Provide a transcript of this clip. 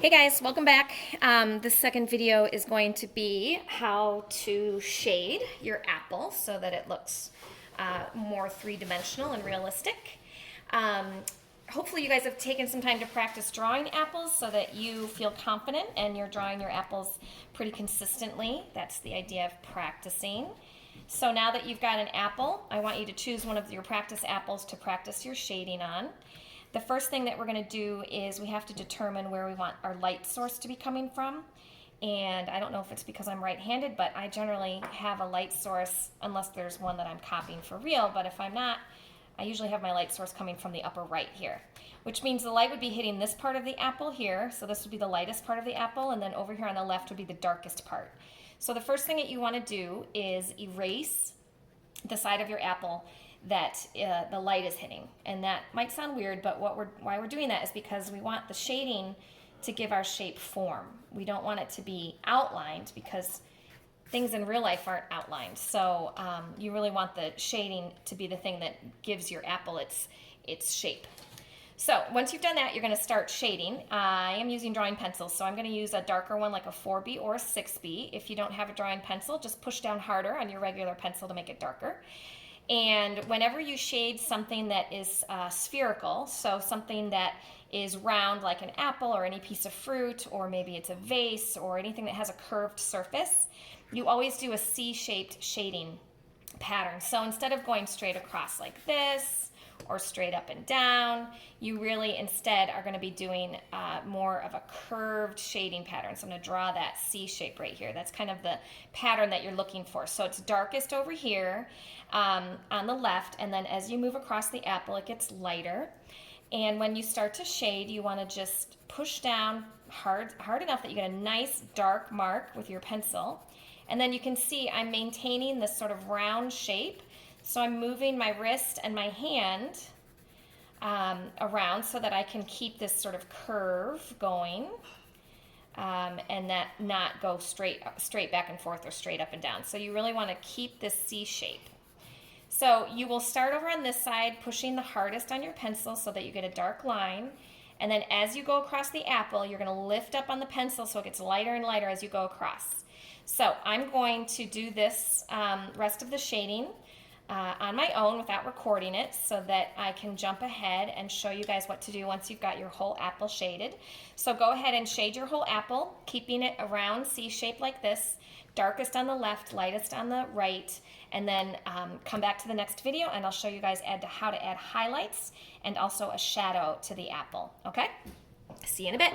Hey guys, welcome back. This second video is going to be how to shade your apple so that it looks more three-dimensional and realistic. Um, Hopefully you guys have taken some time to practice drawing apples so that you feel confident and you're drawing your apples pretty consistently. That's the idea of practicing. So now that you've got an apple, I want you to choose one of your practice apples to practice your shading on. The first thing that we're going to do is we have to determine where we want our light source to be coming from. And I don't know if it's because I'm right-handed, but I generally have a light source unless there's one that I'm copying for real. But if I'm not, I usually have my light source coming from the upper right here, which means the light would be hitting this part of the apple here. So this would be the lightest part of the apple, and then over here on the left would be the darkest part. So the first thing that you want to do is erase the side of your apple that the light is hitting. And that might sound weird, but why we're doing that is because we want the shading to give our shape form. We don't want it to be outlined because things in real life aren't outlined. So you really want the shading to be the thing that gives your apple its shape. So once you've done that, you're going to start shading. I am using drawing pencils, so I'm going to use a darker one like a 4B or a 6B. If you don't have a drawing pencil, just push down harder on your regular pencil to make it darker. And whenever you shade something that is spherical, so something that is round like an apple or any piece of fruit, or maybe it's a vase or anything that has a curved surface, you always do a C-shaped shading pattern. So instead of going straight across like this or straight up and down, you really instead are going to be doing more of a curved shading pattern. So I'm going to draw that C shape right here. That's kind of the pattern that you're looking for. So it's darkest over here on the left, and then as you move across the apple, it gets lighter. And when you start to shade, you want to just push down hard enough that you get a nice dark mark with your pencil. And then you can see I'm maintaining this sort of round shape. So I'm moving my wrist and my hand around so that I can keep this sort of curve going and that not go straight back and forth or straight up and down. So you really want to keep this C shape. So you will start over on this side, pushing the hardest on your pencil so that you get a dark line. And then as you go across the apple, you're going to lift up on the pencil so it gets lighter and lighter as you go across. So I'm going to do this rest of the shading on my own without recording it so that I can jump ahead and show you guys what to do once you've got your whole apple shaded. So go ahead and shade your whole apple, keeping it a round C shape like this, darkest on the left, lightest on the right, and then come back to the next video and I'll show you guys how to add highlights and also a shadow to the apple. Okay? See you in a bit.